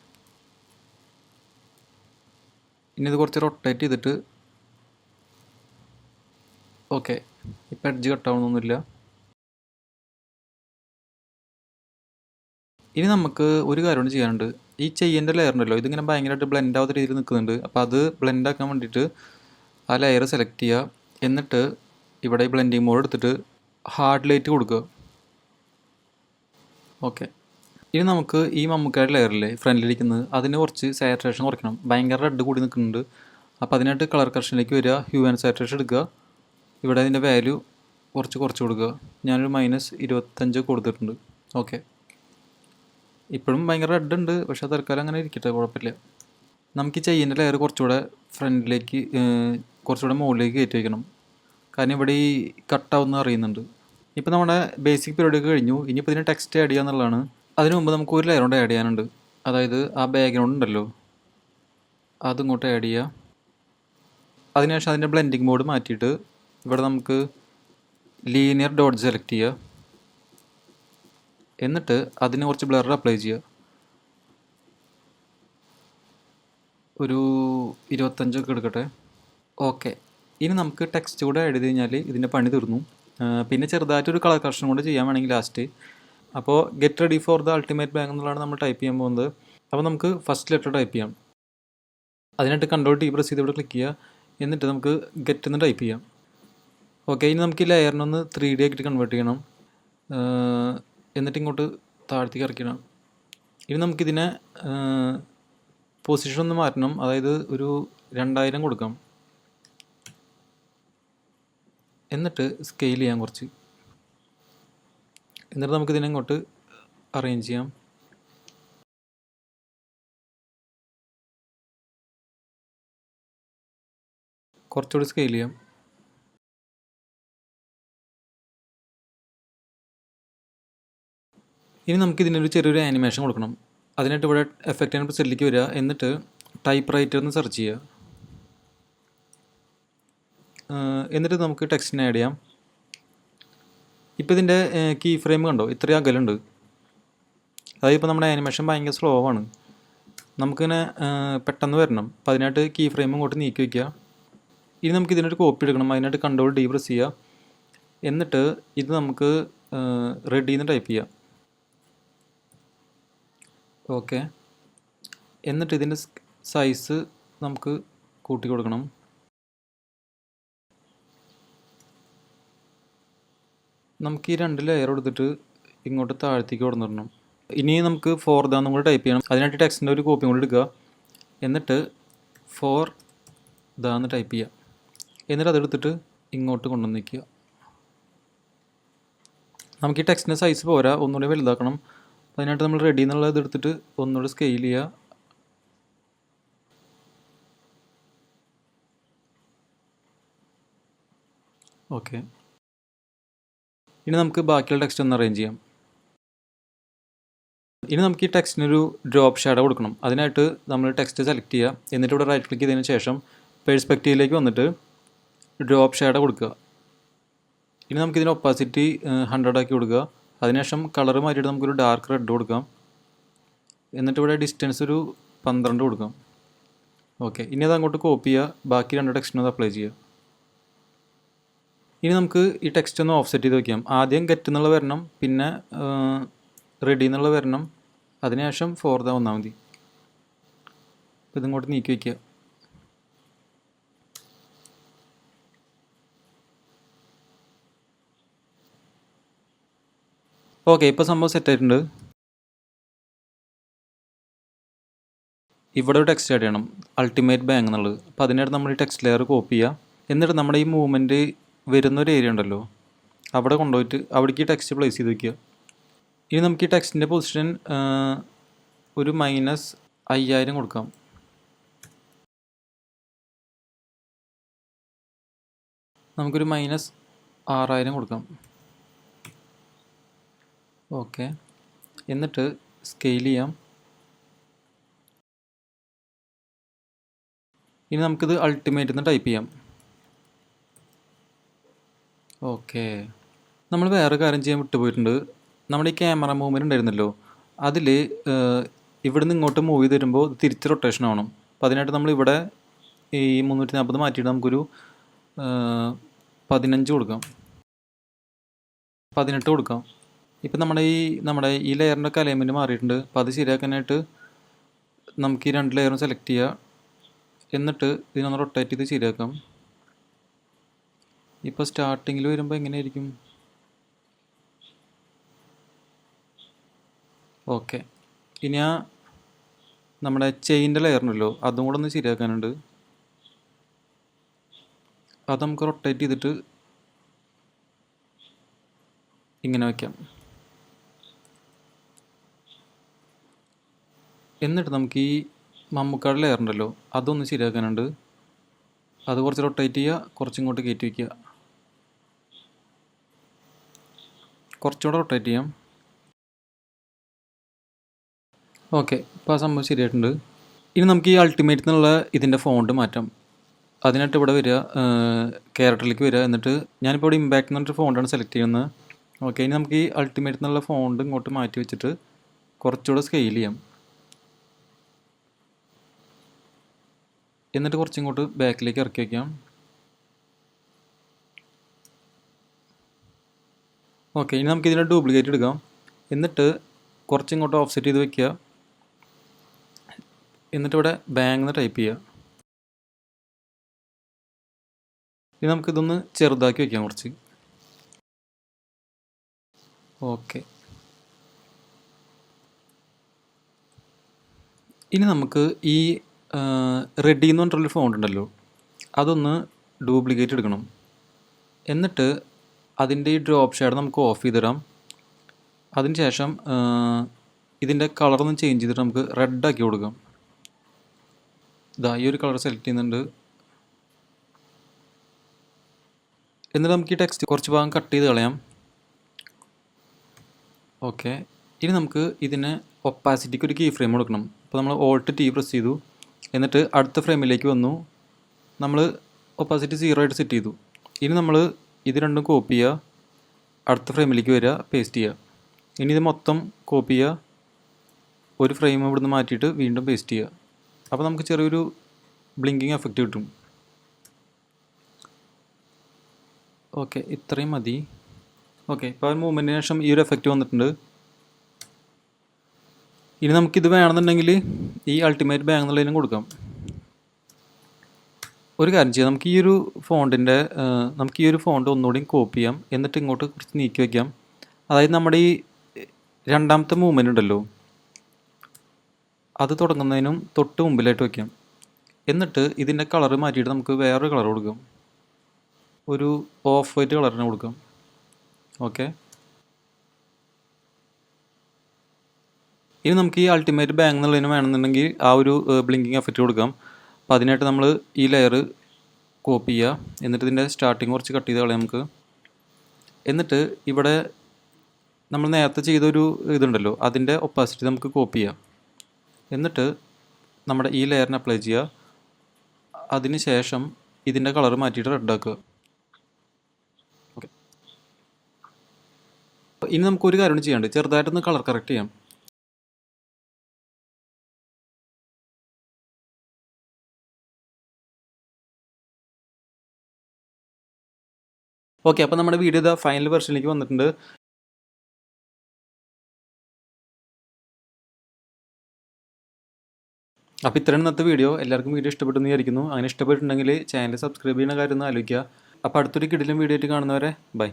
ഇനി ഇത് കുറച്ച് റൊട്ടേറ്റ് ചെയ്തിട്ട് ഓക്കെ, ഇപ്പോൾ എഡ്ജ് കട്ടാവണമെന്നൊന്നുമില്ല. ഇനി നമുക്ക് ഒരു കാര്യം ചെയ്യാനുണ്ട്. ഈ ചെയ്യേണ്ട ലെയർ ഉണ്ടല്ലോ ഇതിങ്ങനെ ഭയങ്കരമായിട്ട് ബ്ലെൻഡ് ആവാത്ത രീതിയിൽ നിൽക്കുന്നുണ്ട്. അപ്പോൾ അത് ബ്ലെൻഡ് ആക്കാൻ വേണ്ടിയിട്ട് ആ ലെയർ സെലക്ട് ചെയ്യുക, എന്നിട്ട് ഇവിടെ ബ്ലെൻഡിങ് മോഡ് എടുത്തിട്ട് ഹാർഡ് ലൈറ്റ് കൊടുക്കുക. ഓക്കെ, ഇനി നമുക്ക് ഈ മമ്മൂക്കയുടെ ലെയറില്ലേ ഫ്രണ്ടിലിരിക്കുന്നത് അതിന് കുറച്ച് സാറ്റുറേഷൻ കുറയ്ക്കണം. ഭയങ്കര റെഡ് കൂടി നിൽക്കുന്നുണ്ട്. അപ്പോൾ അതിനായിട്ട് കളർ കറക്ഷനിലേക്ക് വരിക, ഹ്യൂ ആൻഡ് സാറ്റുറേഷൻ എടുക്കുക. ഇവിടെ അതിൻ്റെ വാല്യൂ കുറച്ച് കൊടുക്കുക. ഞാനൊരു -25 കൊടുത്തിട്ടുണ്ട്. ഓക്കെ, ഇപ്പോഴും ഭയങ്കര റെഡ് ഉണ്ട്, പക്ഷേ തൽക്കാലം അങ്ങനെ ഇരിക്കട്ടെ, കുഴപ്പമില്ല. നമുക്ക് ഈ ചെയ്യുന്ന ലെയർ കുറച്ചുകൂടെ ഫ്രണ്ടിലേക്ക് കുറച്ചുകൂടെ മുകളിലേക്ക് കയറ്റി വയ്ക്കണം. കാരണം ഇവിടെ ഈ കട്ടാവുന്ന അറിയുന്നുണ്ട്. ഇപ്പോൾ നമ്മുടെ ബേസിക് പരിപാടിയൊക്കെ കഴിഞ്ഞു. ഇനിയിപ്പോൾ ഇതിന് ടെക്സ്റ്റ് ആഡ് ചെയ്യുക എന്നുള്ളതാണ്. അതിന് മുമ്പ് നമുക്ക് ഒരു ലെയർ കൊണ്ട് ആഡ് ചെയ്യാനുണ്ട്. അതായത് ആ ബാക്ക്ഗ്രൗണ്ട് ഉണ്ടല്ലോ അതിങ്ങോട്ട് ആഡ് ചെയ്യുക. അതിനുശേഷം അതിൻ്റെ ബ്ലെൻഡിങ് മോഡ് മാറ്റിയിട്ട് ഇവിടെ നമുക്ക് ലീനിയർ ഡോട്ട് സെലക്ട് ചെയ്യുക. എന്നിട്ട് അതിന് കുറച്ച് ബ്ലർ അപ്ലൈ ചെയ്യുക. ഒരു 25 എടുക്കട്ടെ. ഓക്കെ, ഇനി നമുക്ക് ടെക്സ്റ്റ് കൂടെ ആഡ് ചെയ്ത് കഴിഞ്ഞാൽ ഇതിൻ്റെ പണി തീർന്നു. പിന്നെ ചെറുതായിട്ടൊരു കളർ കറക്ഷൻ കൂടെ ചെയ്യാൻ വേണമെങ്കിൽ ലാസ്റ്റ്. അപ്പോൾ get ready for the ultimate bank എന്നുള്ളതാണ് നമ്മൾ ടൈപ്പ് ചെയ്യാൻ പോകുന്നത്. അപ്പോൾ നമുക്ക് ഫസ്റ്റ് ലെറ്റർ ടൈപ്പ് ചെയ്യാം. അതിനായിട്ട് Ctrl+T പ്രസ് ചെയ്ത് ഇവിടെ ക്ലിക്ക് ചെയ്യുക. എന്നിട്ട് നമുക്ക് ഗെറ്റ് എന്ന് ടൈപ്പ് ചെയ്യാം. ഓക്കെ, ഇനി നമുക്ക് ഈ ലെയറിനൊന്ന് 3D ആക്കിയിട്ട് കൺവേർട്ട് ചെയ്യണം. എന്നിട്ട് ഇങ്ങോട്ട് താഴത്തേക്ക് ഇറക്കണം. ഇനി നമുക്കിതിനെ പൊസിഷൻ ഒന്ന് മാറ്റണം. അതായത് ഒരു 2000 കൊടുക്കാം. എന്നിട്ട് സ്കെയിൽ ചെയ്യാം കുറച്ച്. എന്നിട്ട് നമുക്കിതിനെ ഇങ്ങോട്ട് അറേഞ്ച് ചെയ്യാം. കുറച്ചുകൂടി സ്കെയിൽ ചെയ്യാം. ഇനി നമുക്കിതിനൊരു ചെറിയൊരു ആനിമേഷൻ കൊടുക്കണം. അതിനായിട്ട് ഇവിടെ എഫക്റ്റ് ആൻഡ് സെല്ലിലേക്ക് വരിക. എന്നിട്ട് ടൈപ്പ് റൈറ്റർ എന്ന് സെർച്ച് ചെയ്യുക. എന്നിട്ട് നമുക്ക് ടെക്സ്റ്റിനെ ആഡ് ചെയ്യാം. ഇപ്പോൾ ഇതിൻ്റെ കീ ഫ്രെയിം കണ്ടോ, ഇത്രയും അകലുണ്ട്. അതായത് ഇപ്പോൾ നമ്മുടെ ആനിമേഷൻ ഭയങ്കര സ്ലോ ആണ്. നമുക്കിങ്ങനെ പെട്ടെന്ന് വരണം. അപ്പോൾ അതിനായിട്ട് കീ ഫ്രെയിം ഇങ്ങോട്ട് നീക്കി വയ്ക്കുക. ഇനി നമുക്ക് ഇതിനൊരു കോപ്പി എടുക്കണം. അതിനായിട്ട് Ctrl+D പ്രസ് ചെയ്യുക. എന്നിട്ട് ഇത് നമുക്ക് റെഡി എന്ന് ടൈപ്പ് ചെയ്യാം. ഓക്കെ, എന്നിട്ട് ഇതിൻ്റെ സൈസ് നമുക്ക് കൂട്ടി കൊടുക്കണം. നമുക്ക് ഈ 2 ലെയർ എടുത്തിട്ട് ഇങ്ങോട്ട് താഴത്തേക്ക് കൊണ്ടുവരണം. ഇനി നമുക്ക് ഫോർ ദാന്നും കൂടെ ടൈപ്പ് ചെയ്യണം. അതിനായിട്ട് ടെക്സ്റ്റിൻ്റെ ഒരു കോപ്പിയും കൂടി എടുക്കുക. എന്നിട്ട് ഫോർ ദാന്ന് ടൈപ്പ് ചെയ്യുക. എന്നിട്ട് അതെടുത്തിട്ട് ഇങ്ങോട്ട് കൊണ്ടുവന്ന് വയ്ക്കുക. നമുക്ക് ഈ ടെക്സ്റ്റിൻ്റെ സൈസ് പോരാ, ഒന്നുകൂടി വലുതാക്കണം. അതിനായിട്ട് നമ്മൾ റെഡി എന്നുള്ള ഇതെടുത്തിട്ട് ഒന്നുകൂടി സ്കെയിൽ ചെയ്യുക. ഓക്കെ, ഇനി നമുക്ക് ബാക്കിയുള്ള ടെക്സ്റ്റ് ഒന്ന് അറേഞ്ച് ചെയ്യാം. ഇനി നമുക്ക് ഈ ടെക്സ്റ്റിനൊരു ഡ്രോപ്പ് ഷാഡോ കൊടുക്കണം. അതിനായിട്ട് നമ്മൾ ടെക്സ്റ്റ് സെലക്ട് ചെയ്യുക. എന്നിട്ട് ഇവിടെ റൈറ്റ് ക്ലിക്ക് ചെയ്തതിന് ശേഷം പെർസ്പെക്റ്റീവിലേക്ക് വന്നിട്ട് ഡ്രോപ്പ് ഷാഡോ കൊടുക്കുക. ഇനി നമുക്കിതിന് ഒപ്പാസിറ്റി 100 ആക്കി കൊടുക്കുക. അതിനുശേഷം കളർ മാറ്റിയിട്ട് നമുക്കൊരു ഡാർക്ക് റെഡ് കൊടുക്കാം. എന്നിട്ട് ഇവിടെ ഡിസ്റ്റൻസ് ഒരു 12 കൊടുക്കാം. ഓക്കെ, ഇനി അത് അങ്ങോട്ട് കോപ്പി ചെയ്യുക. ബാക്കി 2 ടെക്സ്റ്റിനും അത് അപ്ലൈ ചെയ്യുക. ഇനി നമുക്ക് ഈ ടെക്സ്റ്റ് ഒന്ന് ഓഫ്സെറ്റ് ചെയ്ത് വയ്ക്കാം. ആദ്യം ഗെറ്റ് എന്നുള്ള വരണം, പിന്നെ റെഡി എന്നുള്ള വരണം, അതിനുശേഷം ഫോർ ദ വന്നാൽ മതി. അപ്പോൾ ഇതിങ്ങോട്ട് നീക്കി വയ്ക്കുക. ഓക്കെ, ഇപ്പോൾ സംഭവം സെറ്റായിട്ടുണ്ട്. ഇവിടെ ഒരു ടെക്സ്റ്റ് ആഡ് ചെയ്യണം, അൾട്ടിമേറ്റ് ബാങ്ക് എന്നുള്ളത്. അപ്പോൾ അതിനായിട്ട് നമ്മൾ ഈ ടെക്സ്റ്റ് ലെയർ കോപ്പി ചെയ്യുക. എന്നിട്ട് നമ്മുടെ ഈ മൂവ്മെൻറ്റ് വരുന്നൊരു ഏരിയ ഉണ്ടല്ലോ, അവിടെ കൊണ്ടുപോയിട്ട് അവിടേക്ക് ഈ ടെക്സ്റ്റ് പ്ലേസ് ചെയ്ത് വയ്ക്കുക. ഇനി നമുക്ക് ഈ ടെക്സ്റ്റിൻ്റെ പൊസിഷൻ ഒരു -5000 കൊടുക്കാം. നമുക്കൊരു -6000 കൊടുക്കാം. ഓക്കെ, എന്നിട്ട് സ്കെയിൽ ചെയ്യാം. ഇനി നമുക്കിത് അൾട്ടിമേറ്റ് എന്ന് ടൈപ്പ് ചെയ്യാം. ഓക്കെ, നമ്മൾ വേറെ കാര്യം ചെയ്യാൻ വിട്ടുപോയിട്ടുണ്ട്. നമ്മുടെ ഈ ക്യാമറ മൂവ്മെൻറ്റ് ഉണ്ടായിരുന്നല്ലോ, അതിൽ ഇവിടുന്ന് ഇങ്ങോട്ട് മൂവ് ചെയ്ത് വരുമ്പോൾ തിരിച്ച് റൊട്ടേഷൻ ആവണം. അപ്പോൾ അതിനായിട്ട് നമ്മളിവിടെ ഈ 340 മാറ്റിയിട്ട് നമുക്കൊരു 15 കൊടുക്കാം, 18 കൊടുക്കാം. ഇപ്പം നമ്മുടെ ഈ ലെയറിൻ്റെ ഒക്കെ അലൈൻമെൻറ്റ് മാറിയിട്ടുണ്ട്. അപ്പോൾ അത് ശരിയാക്കാനായിട്ട് നമുക്ക് ഈ 2 ലെയറും സെലക്ട് ചെയ്യുക. എന്നിട്ട് ഇതിനൊന്ന് റൊട്ടേറ്റ് ചെയ്ത് ശരിയാക്കാം. ഇപ്പോൾ സ്റ്റാർട്ടിങ്ങിൽ വരുമ്പോൾ എങ്ങനെയായിരിക്കും? ഓക്കെ, ഇനി നമ്മുടെ ചെയിൻ്റെ ലെയറുണ്ടല്ലോ, അതും കൂടെ ഒന്ന് ശരിയാക്കാനുണ്ട്. അത് നമുക്ക് റൊട്ടേറ്റ് ചെയ്തിട്ട് ഇങ്ങനെ വയ്ക്കാം. എന്നിട്ട് നമുക്ക് ഈ മമ്മൂക്കാട് ലെയർ ഉണ്ടല്ലോ, അതൊന്ന് ശരിയാക്കാനുണ്ട്. അത് കുറച്ച് റൊട്ടേറ്റ് ചെയ്യുക, കുറച്ചിങ്ങോട്ട് കയറ്റി വയ്ക്കുക. കുറച്ചുകൂടെ റൊട്ടേറ്റ് ചെയ്യാം. ഓക്കെ, ഇപ്പോൾ ആ സംഭവം ശരിയായിട്ടുണ്ട്. ഇനി നമുക്ക് ഈ അൾട്ടിമേറ്റ് എന്നുള്ള ഇതിൻ്റെ ഫോണ്ട് മാറ്റാം. അതിനായിട്ട് ഇവിടെ വരിക, ക്യാരക്ടറിലേക്ക് വരിക. എന്നിട്ട് ഞാനിപ്പോൾ ഇവിടെ ഇമ്പാക്റ്റ് എന്ന് പറഞ്ഞിട്ട് ഫോണ്ടാണ് സെലക്ട് ചെയ്യുന്നത്. ഓക്കെ, ഇനി നമുക്ക് ഈ അൾട്ടിമേറ്റ് എന്നുള്ള ഫോണ്ട് ഇങ്ങോട്ട് മാറ്റി വെച്ചിട്ട് കുറച്ചുകൂടെ സ്കെയിൽ ചെയ്യാം. എന്നിട്ട് കുറച്ചിങ്ങോട്ട് ബാക്കിലേക്ക് ഇറക്കി വയ്ക്കാം. ഓക്കെ, ഇനി നമുക്ക് ഇതിൻ്റെ ഡ്യൂപ്ലിക്കേറ്റ് എടുക്കാം. എന്നിട്ട് കുറച്ചിങ്ങോട്ട് ഓഫ്സെറ്റ് ചെയ്ത് വയ്ക്കുക. എന്നിട്ട് ഇവിടെ ബാങ്ക് എന്ന് ടൈപ്പ് ചെയ്യുക. ഇനി നമുക്കിതൊന്ന് ചെറുതാക്കി വയ്ക്കാം കുറച്ച്. ഓക്കെ, ഇനി നമുക്ക് ഈ റെഡി എന്ന് പറഞ്ഞിട്ടുള്ളൊരു ഫോണ്ട് ഉണ്ടല്ലോ, അതൊന്ന് ഡ്യൂപ്ലിക്കേറ്റ് എടുക്കണം. എന്നിട്ട് അതിൻ്റെ ഈ ഡ്രോപ്പ് ഷാഡ് നമുക്ക് ഓഫ് ചെയ്തിടാം. അതിന് ശേഷം ഇതിൻ്റെ കളറൊന്ന് ചേഞ്ച് ചെയ്തിട്ട് നമുക്ക് റെഡാക്കി കൊടുക്കാം. ഇതാ ഈ ഒരു കളർ സെലക്ട് ചെയ്യുന്നുണ്ട്. എന്നിട്ട് നമുക്ക് ഈ ടെക്സ്റ്റ് കുറച്ച് ഭാഗം കട്ട് ചെയ്ത് കളയാം. ഓക്കെ, ഇനി നമുക്ക് ഇതിന് ഒപ്പാസിറ്റിക്ക് ഒരു കീ ഫ്രെയിം കൊടുക്കണം. അപ്പോൾ നമ്മൾ Alt+T പ്രസ് ചെയ്തു. എന്നിട്ട് അടുത്ത ഫ്രെയിമിലേക്ക് വന്നു. നമ്മൾ ഒപ്പാസിറ്റി 0 ആയിട്ട് സെറ്റ് ചെയ്തു. ഇനി നമ്മൾ ഇത് രണ്ടും കോപ്പി ചെയ്യുക, അടുത്ത ഫ്രെയിമിലേക്ക് വരിക, പേസ്റ്റ് ചെയ്യുക. ഇനി ഇത് മൊത്തം കോപ്പി ചെയ്യുക, ഒരു ഫ്രെയിം ഇവിടുന്ന് മാറ്റിയിട്ട് വീണ്ടും പേസ്റ്റ് ചെയ്യുക. അപ്പോൾ നമുക്ക് ചെറിയൊരു ബ്ലിങ്കിങ് എഫക്റ്റ് കിട്ടും. ഓക്കെ, ഇത്രയും മതി. ഓക്കെ, ഇപ്പോൾ മൂവ്മെൻറ്റിന് ശേഷം ഈ ഒരു എഫക്റ്റ് വന്നിട്ടുണ്ട്. ഇനി നമുക്കിത് വേണമെന്നുണ്ടെങ്കിൽ ഈ അൾട്ടിമേറ്റ് ബാങ്ക് എന്നുള്ളതിനും കൊടുക്കാം. ഒരു കാര്യം ചെയ്യാം, നമുക്ക് ഈ ഒരു ഫോണ്ട് ഒന്നുകൂടി കോപ്പി ചെയ്യാം, എന്നിട്ട് ഇങ്ങോട്ട് കുറച്ച് നീക്കി വയ്ക്കാം. അതായത് നമ്മുടെ ഈ രണ്ടാമത്തെ മൂവ്മെൻ്റ് ഉണ്ടല്ലോ, അത് തുടങ്ങുന്നതിനും തൊട്ട് മുമ്പിലായിട്ട് വയ്ക്കാം. എന്നിട്ട് ഇതിൻ്റെ കളറ് മാറ്റിയിട്ട് നമുക്ക് വേറൊരു കളർ കൊടുക്കാം. ഒരു ഓഫ് വൈറ്റ് കളറിന് കൊടുക്കാം. ഓക്കെ, ഇനി നമുക്ക് ഈ അൾട്ടിമേറ്റ് ബാങ്ക് എന്നുള്ളതിന് വേണമെന്നുണ്ടെങ്കിൽ ആ ഒരു ബ്ലിങ്കിങ് എഫക്റ്റ് കൊടുക്കാം. അപ്പോൾ അതിനായിട്ട് നമ്മൾ ഈ ലെയർ കോപ്പി ചെയ്യുക, എന്നിട്ട് ഇതിൻ്റെ സ്റ്റാർട്ടിങ് കുറച്ച് കട്ട് ചെയ്ത് കളയാം നമുക്ക്. എന്നിട്ട് ഇവിടെ നമ്മൾ നേരത്തെ ചെയ്തൊരു ഇതുണ്ടല്ലോ, അതിൻ്റെ ഒപ്പാസിറ്റി നമുക്ക് കോപ്പി ചെയ്യാം. എന്നിട്ട് നമ്മുടെ ഈ ലെയറിന് അപ്ലൈ ചെയ്യുക. അതിന് ശേഷം ഇതിൻ്റെ കളർ മാറ്റിയിട്ട് റെഡ് ആക്കുക. ഓക്കെ, ഇനി നമുക്കൊരു കാര്യം ചെയ്യാണ്ട്, ചെറുതായിട്ടൊന്ന് കളർ കറക്റ്റ് ചെയ്യാം. ഓക്കെ, അപ്പോൾ നമ്മുടെ വീഡിയോ ഇതാ ഫൈനൽ വെർഷനിലേക്ക് വന്നിട്ടുണ്ട്. അപ്പോൾ ഇത്രയും ഇന്നത്തെ വീഡിയോ. എല്ലാവർക്കും വീഡിയോ ഇഷ്ടപ്പെട്ടെന്ന് വിചാരിക്കുന്നു. അങ്ങനെ ഇഷ്ടപ്പെട്ടിട്ടുണ്ടെങ്കിൽ ചാനൽ സബ്സ്ക്രൈബ് ചെയ്യുന്ന കാര്യം ഒന്ന് ആലോചിക്കുക. അപ്പോൾ അടുത്തൊരു കിടിലൻ വീഡിയോ ആയിട്ട് കാണുന്നവരെ ബൈ.